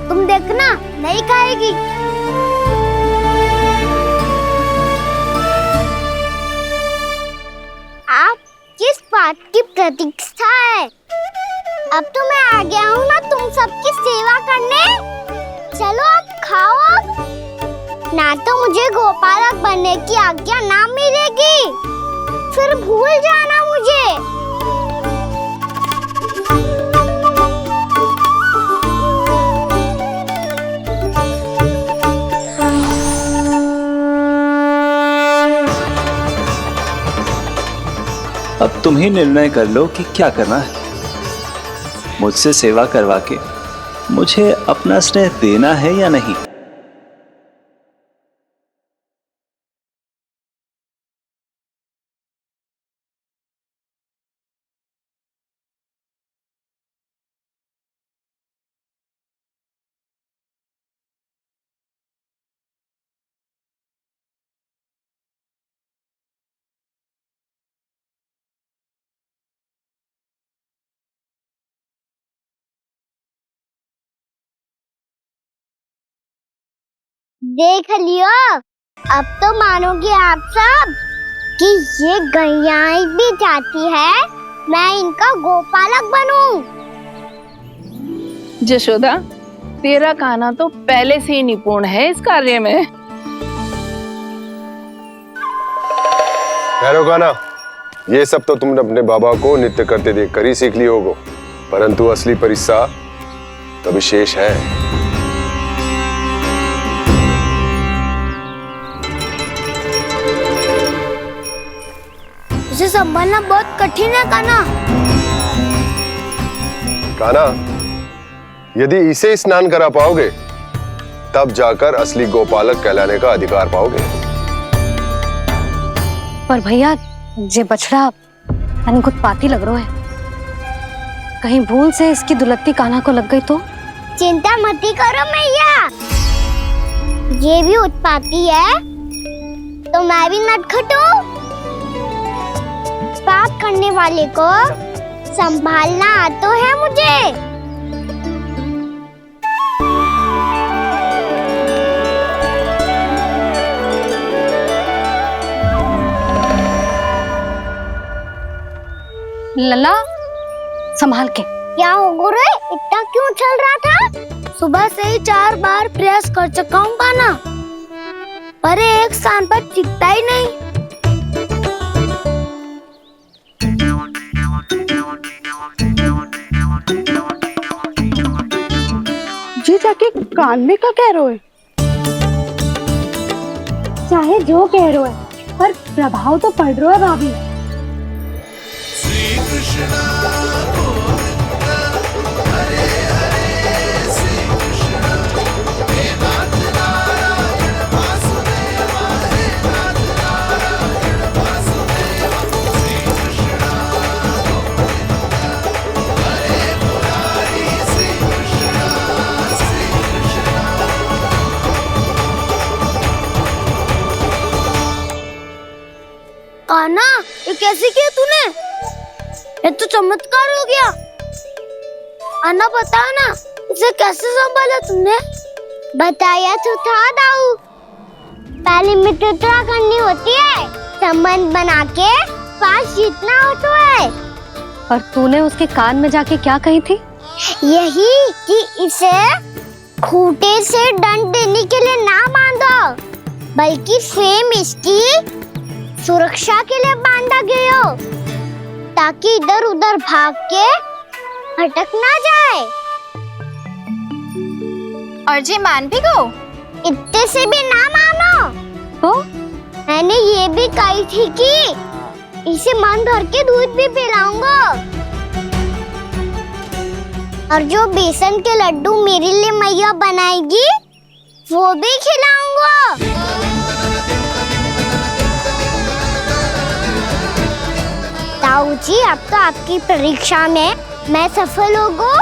तुम देखना नहीं खाएगी। आप किस बात की प्रतीक्षा है? अब तो मैं आ गया हूँ ना तुम सबकी सेवा करने। चलो अब खाओ अब। ना तो मुझे गोपालक बनने की आज्ञा ना मिलेगी, फिर भूल जाना मुझे। अब तुम ही निर्णय कर लो कि क्या करना है। मुझसे सेवा करवा के मुझे अपना स्नेह देना है या नहीं। देख लियो, अब तो मानोगे आप सब कि ये गैयाएं भी चाहती है मैं इनका गोपालक बनूं। जशोदा, तेरा कान्हा तो पहले से ही निपुण है इस कार्य में। ठहरो कान्हा, ये सब तो तुमने अपने बाबा को नृत्य करते देखकर ही सीख ली होगो, परंतु असली परिस्सा तो विशेष है। इसे संभालना बहुत कठिन है कान्हा। कान्हा, यदि इसे स्नान करा पाओगे तब जाकर असली गोपालक कहलाने का अधिकार पाओगे। पर भैया, ये बछड़ा उत्पाती लग रहा है, कहीं भूल से इसकी दुलत्ती कान्हा को लग गई तो? चिंता मत करो मैया, ये भी उत्पाती है तो मैं भी नटखट हूँ। पाप करने वाले को संभालना आता है मुझे। लला, संभाल के। क्या हो गुरु, इतना क्यों चल रहा था? सुबह से ही 4 बार प्रयास कर चुका हूँ कान्हा, पर एक स्थान पर टिकता ही नहीं। जी जाके कान में क्या कह रहे हो? चाहे जो कह रहे हो, पर प्रभाव तो पड़ रहा है भाभी। कान्हा, ये कैसे किया तूने? ये तो चमत्कार हो गया। अन्ना बता ना, इसे कैसे संभाला तुमने? बताया तो था दाऊ, पहले मित्रता करनी होती है, संबंध बना के पास जीतना होता है। और तूने उसके कान में जाके क्या कही थी? यही कि इसे खूंटे से दंड देने के लिए ना बांधो, बल्कि स्वयं इसकी सुरक्षा के लिए बांधा गया हो, ताकि इधर उधर भाग के भटक ना जाए। और जी मान भी गो? इतने से भी ना मानो। तो मैंने ये भी कही थी कि इसे मन भर के दूध भी पिलाऊंगा, और जो बेसन के लड्डू मेरे लिए मैया बनाएगी वो भी खिलाऊंगा। ताऊ जी, अब तो आपकी परीक्षा में मैं सफल होगा।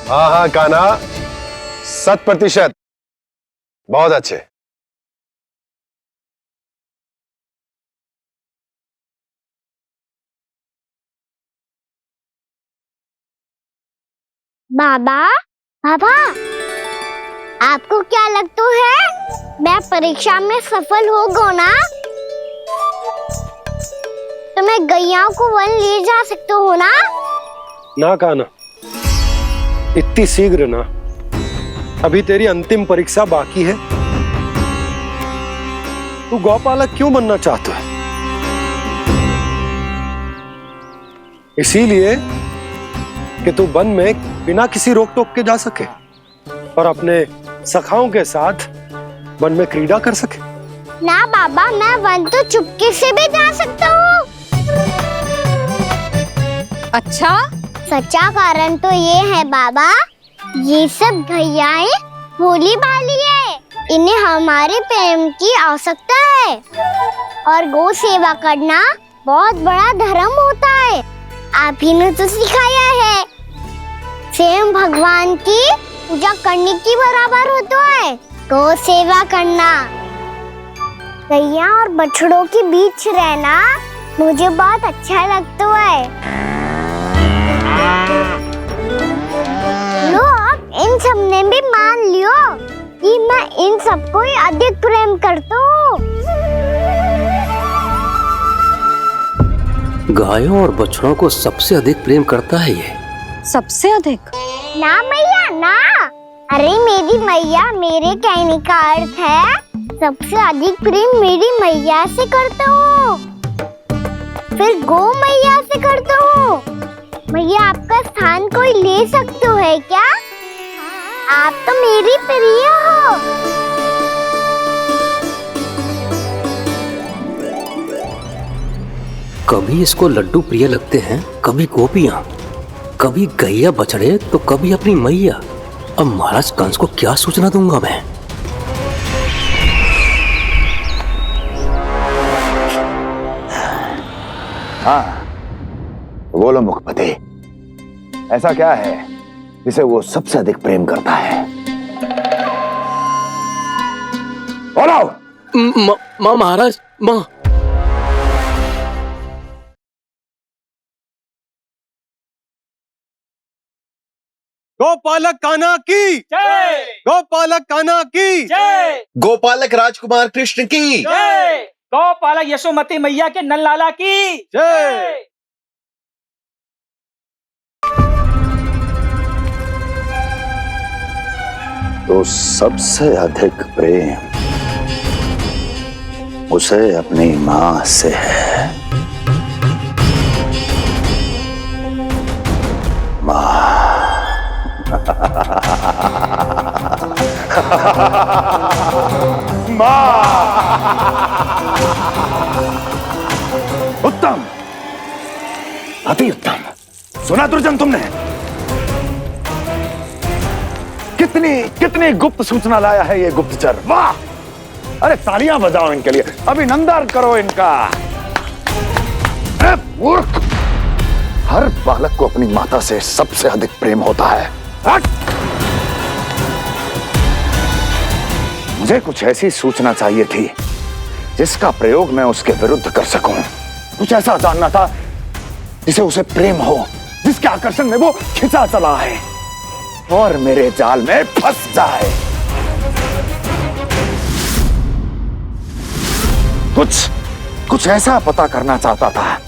हाँ हाँ कान्हा, 100%। बहुत अच्छे। बाबा, बाबा, आपको क्या लगता है मैं परीक्षा में सफल होगा ना? तो मैं गैयाओं को वन ले जा सकता हूँ ना? ना कान्हा, इतनी शीघ्र ना, अभी तेरी अंतिम परीक्षा बाकी है। तू गौपालक क्यों बनना चाहता है? इसीलिए कि तू वन में बिना किसी रोक टोक के जा सके और अपने सखाओं के साथ वन में क्रीड़ा कर सके। ना बाबा, मैं वन तो चुपके से भी जा सकता हूँ। अच्छा, सच्चा कारण तो ये है बाबा, ये सब गैयाएं भोली भाली है, इन्हें हमारे प्रेम की आवश्यकता है, और गौ सेवा करना बहुत बड़ा धर्म होता है। आप ही ने तो सिखाया है, स्वयं भगवान की पूजा करने की बराबर होता है गौ सेवा करना। गैया और बछड़ों के बीच रहना मुझे बहुत अच्छा लगता है। लो, अब इन सब ने भी मान लियो कि मैं इन सब सबको ही अधिक प्रेम करता हूँ। गायों और बछड़ों को सबसे अधिक प्रेम करता है ये। सबसे अधिक? ना मैया ना, अरे मेरी मैया, मेरे कहने का अर्थ है सबसे अधिक प्रेम मेरी मैया से करता हूँ, फिर गौ मैया से करता हूँ। मैया आपका स्थान कोई ले सकते है क्या? आप तो मेरी प्रिय हो। कभी इसको लड्डू प्रिय लगते हैं, कभी गोपियां, कभी गैया बछड़े, तो कभी अपनी मैया। अब महाराज कंस को क्या सूचना दूंगा मैं? हाँ, बोलो मुखपति, ऐसा क्या है जिसे वो सबसे अधिक प्रेम करता है? बोलो। महाराज, माँ। गोपालक कान्हा की जय, गोपालक कान्हा की जय, गोपालक राजकुमार कृष्ण की जय, गोपालक यशोमती मैया के नललाला की जय। तो सबसे अधिक प्रेम उसे अपनी मां से है। मां। उत्तम, अति उत्तम। सुना दुर्जन तुमने? कितनी कितनी गुप्त सूचना लाया है ये गुप्तचर। वाह! अरे तालियां बजाओ इनके लिए, अभिनंदन करो इनका। मूर्ख! हर बालक को अपनी माता से सबसे अधिक प्रेम होता है। मुझे कुछ ऐसी सूचना चाहिए थी जिसका प्रयोग मैं उसके विरुद्ध कर सकूं। कुछ ऐसा जानना था जिसे उसे प्रेम हो, जिसके आकर्षण में वो खिंचा चला है और मेरे जाल में फंस जाए। कुछ ऐसा पता करना चाहता था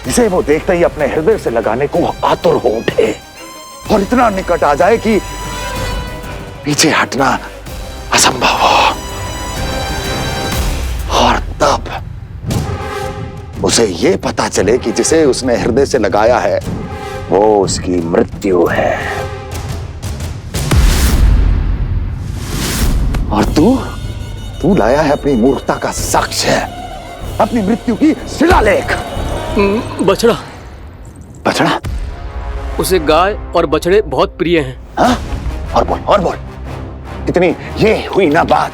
जिसे वो देखते ही अपने हृदय से लगाने को आतुर हो उठे और इतना निकट आ जाए कि पीछे हटना असंभव हो। और तब उसे ये पता चले कि जिसे उसने हृदय से लगाया है वो उसकी मृत्यु है। और तू लाया है अपनी मूर्खता का साक्ष्य, अपनी मृत्यु की शिलालेख। बछड़ा। बछड़ा? उसे गाय और बछड़े बहुत प्रिय हैं। हाँ? और बोल। कितनी ये हुई ना बात,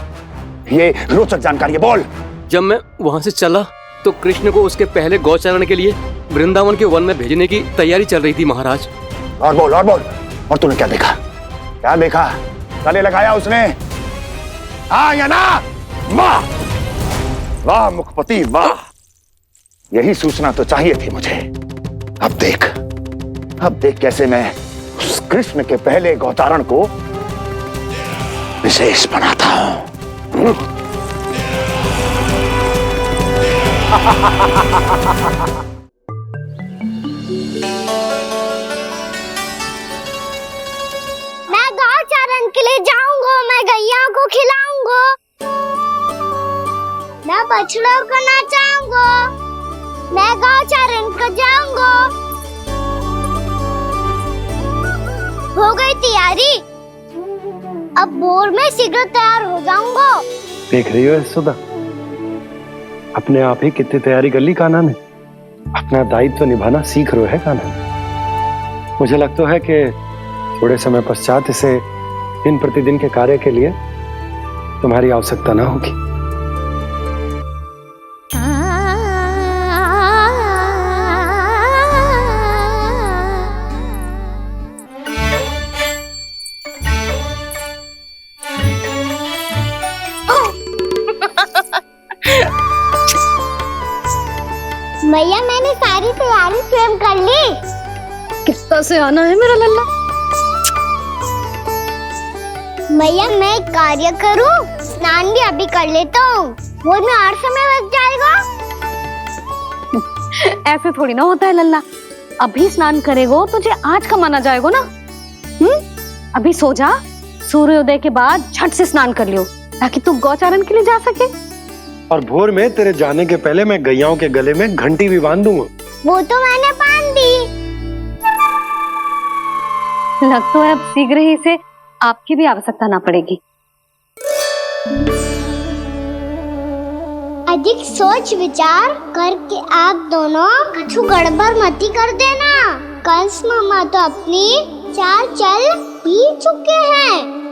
ये रोचक जानकारी बोल। जब मैं वहां से चला तो कृष्ण को उसके पहले गौचारण के लिए वृंदावन के वन में भेजने की तैयारी चल रही थी महाराज। और बोल। और तूने क्या देखा? गले लगाया उसने? हाँ या ना? वाह मुखपति वाह, यही सूचना तो चाहिए थी मुझे। अब देख कैसे मैं उस कृष्ण के पहले गौचारण को विशेष बनाता हूं। मैं गौचारण के लिए जाऊंगा, मैं गैया को खिलाऊंगा, मैं बछड़ों को नचाऊंगा, मैं गौचारण को जाऊंगा। हो गई तैयारी, अब भोर में शीघ्र तैयार हो जाऊंगा। देख रही हो यशोदा, अपने आप ही कितनी तैयारी कर ली कान्हा ने। अपना दायित्व निभाना सीख रहे है कान्हा। मुझे लगता है कि थोड़े समय पश्चात इसे दिन प्रतिदिन के कार्य के लिए तुम्हारी आवश्यकता ना होगी। भैया मैंने सारी तैयारी स्वयं कर ली। कितना से आना है मेरा लल्ला? भैया मैं कार्य करूं स्नान भी अभी कर लेता हूँ, वो में और समय लग जाएगा। ऐसे थोड़ी ना होता है लल्ला, अभी स्नान करेगो तुझे आज का माना जाएगा ना। अभी सो जा, सूर्योदय के बाद झट से स्नान कर लियो ताकि तू गौचारण के लिए जा सके। और भोर में तेरे जाने के पहले मैं गैयाओं के गले में घंटी भी बांध दूंगा। वो तो मैंने बांध दी। लग तो है अब शीघ्र ही से आपकी भी आवश्यकता ना पड़ेगी। अधिक सोच विचार करके आप दोनों कछु गड़बड़ मती कर देना। कंस मामा तो अपनी चाल चल ही चुके हैं।